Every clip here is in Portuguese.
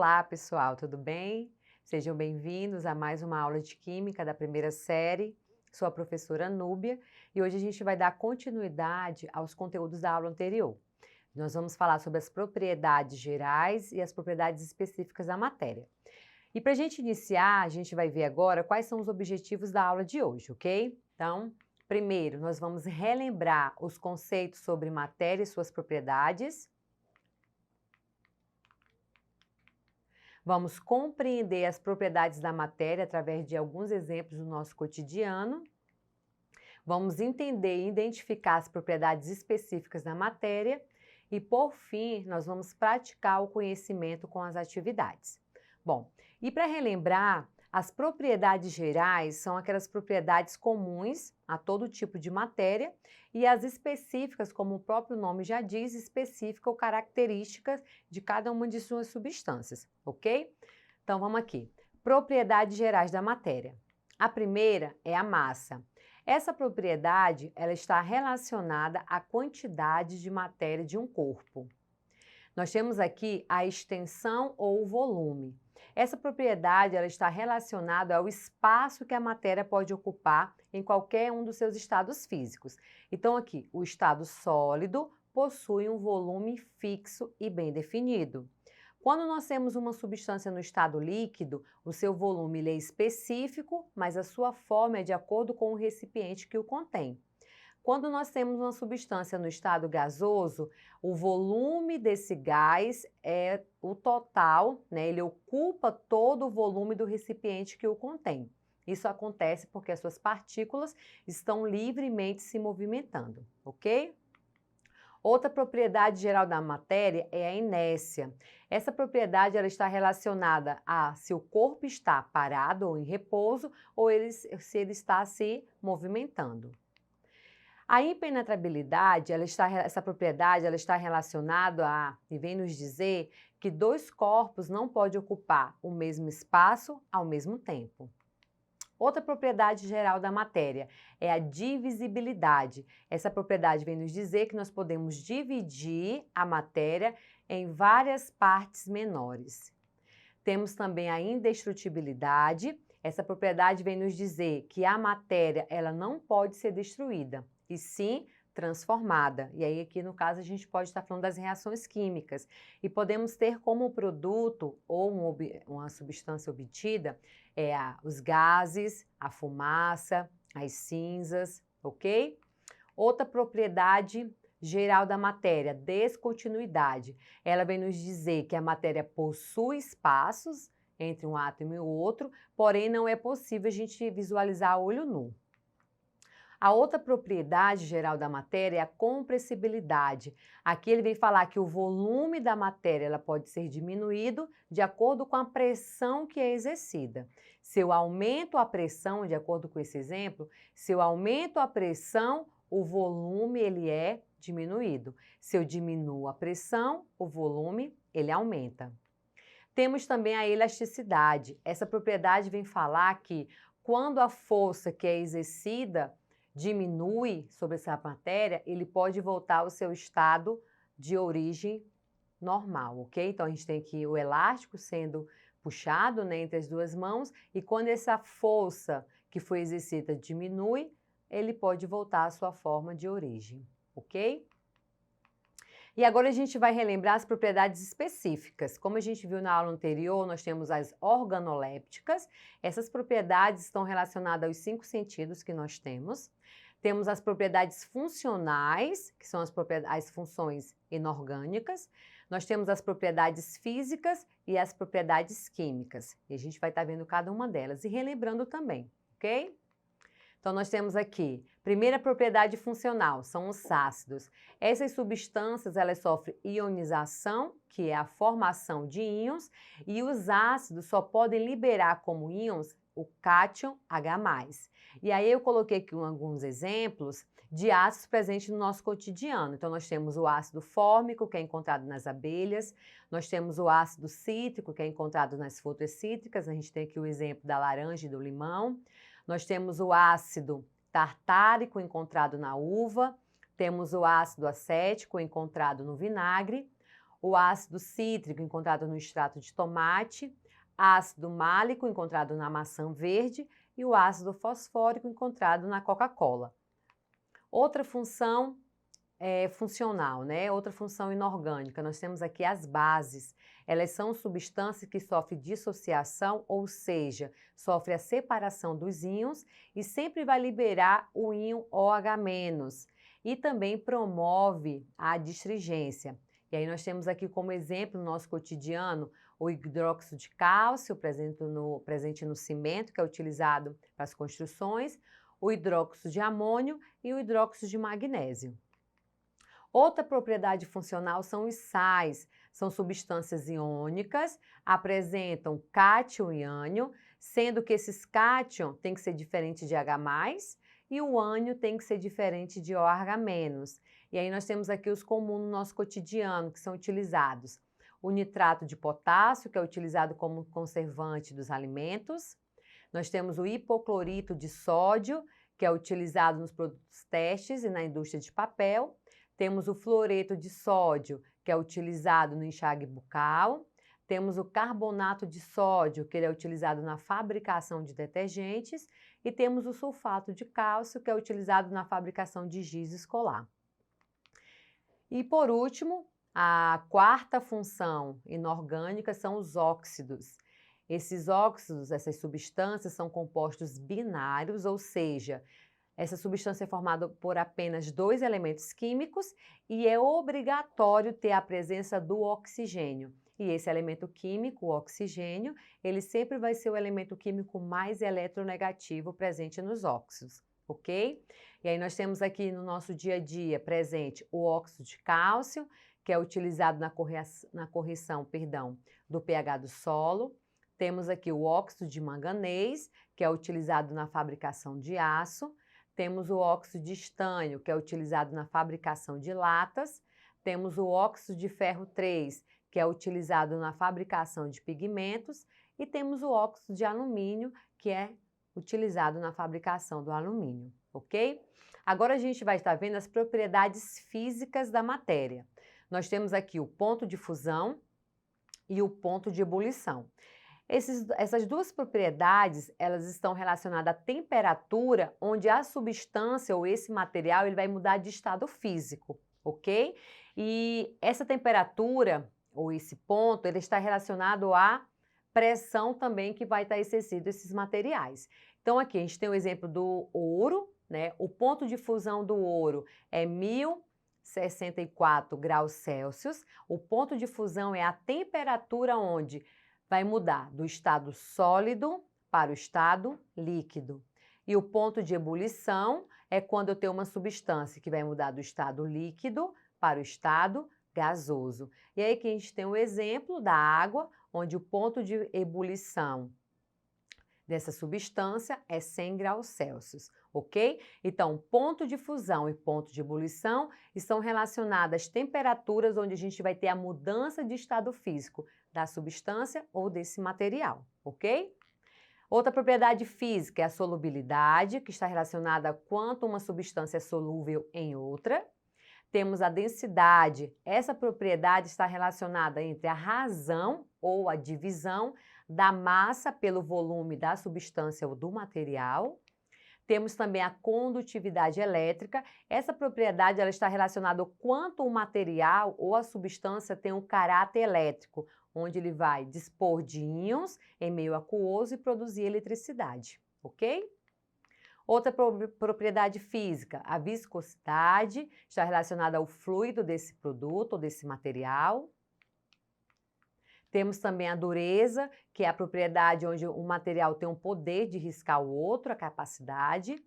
Olá, pessoal, tudo bem? Sejam bem-vindos a mais uma aula de Química da primeira série. Sou a professora Núbia e hoje a gente vai dar continuidade aos conteúdos da aula anterior. Nós vamos falar sobre as propriedades gerais e as propriedades específicas da matéria. E para a gente iniciar, a gente vai ver agora quais são os objetivos da aula de hoje, ok? Então, primeiro, nós vamos relembrar os conceitos sobre matéria e suas propriedades. Vamos compreender as propriedades da matéria através de alguns exemplos do nosso cotidiano. Vamos entender e identificar as propriedades específicas da matéria. E, por fim, nós vamos praticar o conhecimento com as atividades. Bom, e para relembrar, as propriedades gerais são aquelas propriedades comuns a todo tipo de matéria e as específicas, como o próprio nome já diz, específica ou características de cada uma de suas substâncias, ok? Então vamos aqui. Propriedades gerais da matéria. A primeira é a massa. Essa propriedade ela está relacionada à quantidade de matéria de um corpo. Nós temos aqui a extensão ou o volume. Essa propriedade ela está relacionada ao espaço que a matéria pode ocupar em qualquer um dos seus estados físicos. Então aqui, o estado sólido possui um volume fixo e bem definido. Quando nós temos uma substância no estado líquido, o seu volume ele é específico, mas a sua forma é de acordo com o recipiente que o contém. Quando nós temos uma substância no estado gasoso, o volume desse gás é o total, né? Ele ocupa todo o volume do recipiente que o contém. Isso acontece porque as suas partículas estão livremente se movimentando, ok? Outra propriedade geral da matéria é a inércia. Essa propriedade ela está relacionada a se o corpo está parado ou em repouso ou se ele está se movimentando. A impenetrabilidade, essa propriedade ela está relacionada e vem nos dizer que dois corpos não podem ocupar o mesmo espaço ao mesmo tempo. Outra propriedade geral da matéria é a divisibilidade. Essa propriedade vem nos dizer que nós podemos dividir a matéria em várias partes menores. Temos também a indestrutibilidade. Essa propriedade vem nos dizer que a matéria ela não pode ser destruída, e sim transformada. E aí aqui no caso a gente pode estar falando das reações químicas. E podemos ter como produto ou uma substância obtida os gases, a fumaça, as cinzas, ok? Outra propriedade geral da matéria, descontinuidade. Ela vem nos dizer que a matéria possui espaços entre um átomo e o outro, porém não é possível a gente visualizar a olho nu. A outra propriedade geral da matéria é a compressibilidade. Aqui ele vem falar que o volume da matéria ela pode ser diminuído de acordo com a pressão que é exercida. Se eu aumento a pressão, de acordo com esse exemplo, se eu aumento a pressão, o volume ele é diminuído. Se eu diminuo a pressão, o volume ele aumenta. Temos também a elasticidade. Essa propriedade vem falar que quando a força que é exercida diminui sobre essa matéria, ele pode voltar ao seu estado de origem normal, ok? Então, a gente tem aqui o elástico sendo puxado, né, entre as duas mãos, e quando essa força que foi exercida diminui, ele pode voltar à sua forma de origem, ok? E agora a gente vai relembrar as propriedades específicas. Como a gente viu na aula anterior, nós temos as organolépticas. Essas propriedades estão relacionadas aos 5 sentidos que nós temos. Temos as propriedades funcionais, que são as funções inorgânicas. Nós temos as propriedades físicas e as propriedades químicas. E a gente vai estar vendo cada uma delas e relembrando também, ok? Então, nós temos aqui, primeira propriedade funcional, são os ácidos. Essas substâncias, elas sofrem ionização, que é a formação de íons, e os ácidos só podem liberar como íons o cátion H+. E aí eu coloquei aqui alguns exemplos de ácidos presentes no nosso cotidiano. Então, nós temos o ácido fórmico, que é encontrado nas abelhas, nós temos o ácido cítrico, que é encontrado nas frutas cítricas, a gente tem aqui o exemplo da laranja e do limão. Nós temos o ácido tartárico encontrado na uva, temos o ácido acético encontrado no vinagre. o ácido cítrico encontrado no extrato de tomate, ácido málico encontrado na maçã verde e o ácido fosfórico encontrado na Coca-Cola. Outra função funcional, né? Outra função inorgânica, nós temos aqui as bases. Elas são substâncias que sofrem dissociação, ou seja, sofrem a separação dos íons e sempre vai liberar o íon OH-, e também promove a adstringência. E aí nós temos aqui como exemplo no nosso cotidiano o hidróxido de cálcio, presente no cimento, que é utilizado para as construções, o hidróxido de amônio e o hidróxido de magnésio. Outra propriedade funcional são os sais. São substâncias iônicas, apresentam cátion e ânion, sendo que esses cátion tem que ser diferente de H+, e o ânion tem que ser diferente de OH-. E aí nós temos aqui os comuns no nosso cotidiano, que são utilizados. O nitrato de potássio, que é utilizado como conservante dos alimentos. Nós temos o hipoclorito de sódio, que é utilizado nos produtos testes e na indústria de papel. Temos o fluoreto de sódio, que é utilizado no enxágue bucal. Temos o carbonato de sódio, que ele é utilizado na fabricação de detergentes. E temos o sulfato de cálcio, que é utilizado na fabricação de giz escolar. E por último, a quarta função inorgânica são os óxidos. Esses óxidos, essas substâncias, são compostos binários, ou seja, essa substância é formada por apenas 2 elementos químicos e é obrigatório ter a presença do oxigênio. E esse elemento químico, o oxigênio, ele sempre vai ser o elemento químico mais eletronegativo presente nos óxidos, ok? E aí nós temos aqui no nosso dia a dia presente o óxido de cálcio, que é utilizado na correção, do pH do solo. Temos aqui o óxido de manganês, que é utilizado na fabricação de aço. Temos o óxido de estânio, que é utilizado na fabricação de latas. Temos o óxido de ferro 3, que é utilizado na fabricação de pigmentos. E temos o óxido de alumínio, que é utilizado na fabricação do alumínio, ok? Agora a gente vai estar vendo as propriedades físicas da matéria. Nós temos aqui o ponto de fusão e o ponto de ebulição. Essas duas propriedades, elas estão relacionadas à temperatura, onde a substância ou esse material ele vai mudar de estado físico, ok? E essa temperatura, ou esse ponto, ele está relacionado à pressão também que vai estar exercido esses materiais. Então, aqui a gente tem o exemplo do ouro, né? O ponto de fusão do ouro é 1064 graus Celsius. O ponto de fusão é a temperatura onde vai mudar do estado sólido para o estado líquido. E o ponto de ebulição é quando eu tenho uma substância que vai mudar do estado líquido para o estado gasoso. E aí que a gente tem o exemplo da água, onde o ponto de ebulição dessa substância é 100 graus Celsius, ok? Então, ponto de fusão e ponto de ebulição estão relacionadas às temperaturas onde a gente vai ter a mudança de estado físico da substância ou desse material, ok? Outra propriedade física é a solubilidade, que está relacionada a quanto uma substância é solúvel em outra. Temos a densidade, essa propriedade está relacionada entre a razão ou a divisão da massa pelo volume da substância ou do material. Temos também a condutividade elétrica. Essa propriedade ela está relacionada ao quanto o material ou a substância tem um caráter elétrico, onde ele vai dispor de íons em meio aquoso e produzir eletricidade, ok? Outra propriedade física, a viscosidade, está relacionada ao fluido desse produto ou desse material. Temos também a dureza, que é a propriedade onde o material tem um poder de riscar o outro, a capacidade.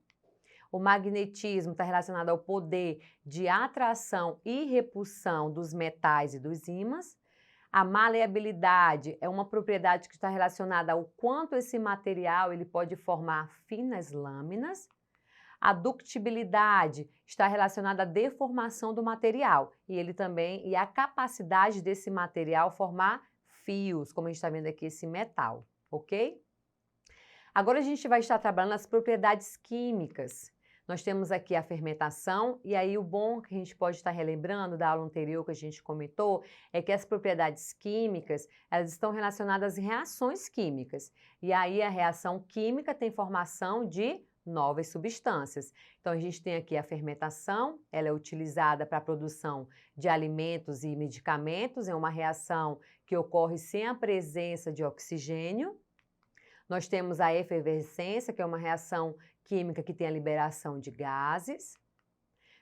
O magnetismo está relacionado ao poder de atração e repulsão dos metais e dos ímãs. A maleabilidade é uma propriedade que está relacionada ao quanto esse material ele pode formar finas lâminas. A ductibilidade está relacionada à deformação do material e a capacidade desse material formar fios, como a gente está vendo aqui esse metal, ok? Agora a gente vai estar trabalhando as propriedades químicas. Nós temos aqui a fermentação, e aí o bom que a gente pode estar relembrando da aula anterior que a gente comentou é que as propriedades químicas, elas estão relacionadas a reações químicas. E aí a reação química tem formação de novas substâncias. Então a gente tem aqui a fermentação, ela é utilizada para a produção de alimentos e medicamentos, é uma reação que ocorre sem a presença de oxigênio. Nós temos a efervescência, que é uma reação química que tem a liberação de gases.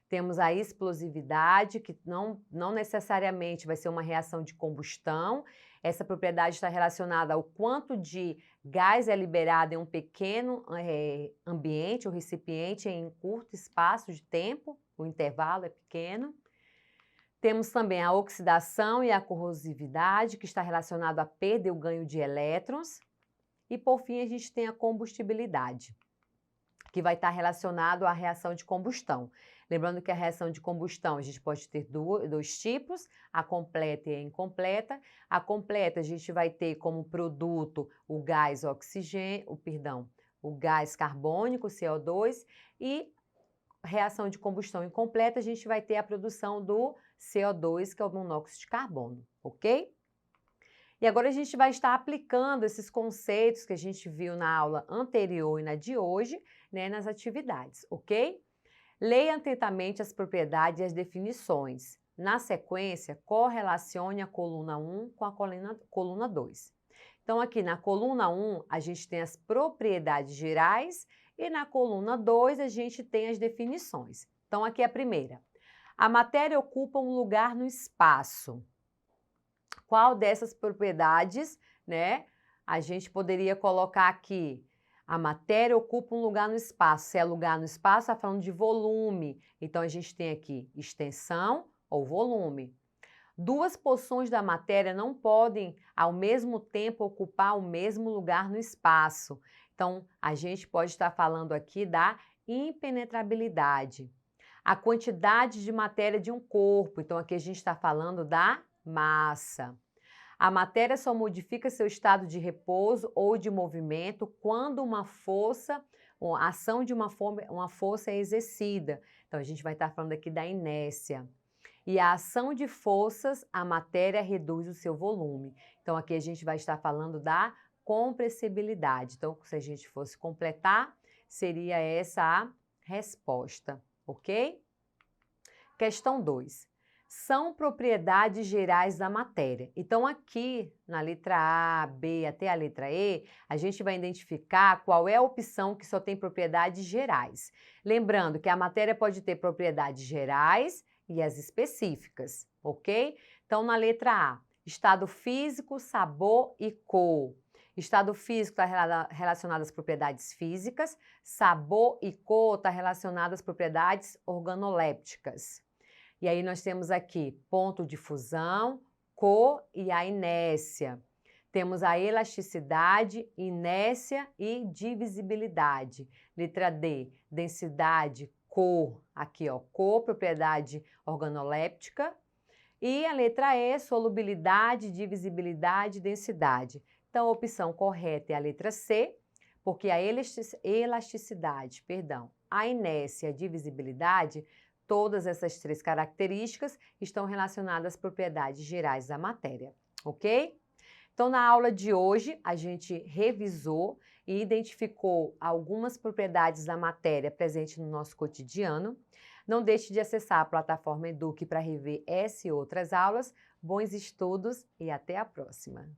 Temos a explosividade, que não necessariamente vai ser uma reação de combustão. Essa propriedade está relacionada ao quanto de gás é liberado em um pequeno ambiente ou recipiente em curto espaço de tempo, o intervalo é pequeno. Temos também a oxidação e a corrosividade, que está relacionado à perda e o ganho de elétrons. E, por fim, a gente tem a combustibilidade, que vai estar relacionado à reação de combustão. Lembrando que a reação de combustão a gente pode ter dois tipos, a completa e a incompleta. A completa a gente vai ter como produto o gás o gás carbônico, CO2, e reação de combustão incompleta a gente vai ter a produção do CO2, que é o monóxido de carbono, ok? E agora a gente vai estar aplicando esses conceitos que a gente viu na aula anterior e na de hoje, né, nas atividades, ok? Leia atentamente as propriedades e as definições. Na sequência, correlacione a coluna 1 com a coluna 2. Então, aqui na coluna 1, a gente tem as propriedades gerais e na coluna 2, a gente tem as definições. Então, aqui a primeira. A matéria ocupa um lugar no espaço. Qual dessas propriedades, né, a gente poderia colocar aqui? A matéria ocupa um lugar no espaço. Se é lugar no espaço, está falando de volume. Então, a gente tem aqui extensão ou volume. Duas porções da matéria não podem, ao mesmo tempo, ocupar o mesmo lugar no espaço. Então, a gente pode estar falando aqui da impenetrabilidade. A quantidade de matéria de um corpo. Então, aqui a gente está falando da massa. A matéria só modifica seu estado de repouso ou de movimento quando uma força, a ação de uma força é exercida. Então, a gente vai estar falando aqui da inércia. E a ação de forças, a matéria reduz o seu volume. Então, aqui a gente vai estar falando da compressibilidade. Então, se a gente fosse completar, seria essa a resposta, ok? Questão 2. São propriedades gerais da matéria. Então, aqui na letra A, B até a letra E, a gente vai identificar qual é a opção que só tem propriedades gerais. Lembrando que a matéria pode ter propriedades gerais e as específicas, ok? Então, na letra A, estado físico, sabor e cor. Estado físico está relacionado às propriedades físicas, sabor e cor está relacionado às propriedades organolépticas. E aí nós temos aqui ponto de fusão, cor e a inércia. Temos a elasticidade, inércia e divisibilidade. Letra D, densidade, cor, aqui ó, cor, propriedade organoléptica. E a letra E, solubilidade, divisibilidade e densidade. Então a opção correta é a letra C, porque a elasticidade, a inércia e a divisibilidade, todas essas três características estão relacionadas às propriedades gerais da matéria, ok? Então, na aula de hoje, a gente revisou e identificou algumas propriedades da matéria presentes no nosso cotidiano. Não deixe de acessar a plataforma Eduque para rever essa e outras aulas. Bons estudos e até a próxima!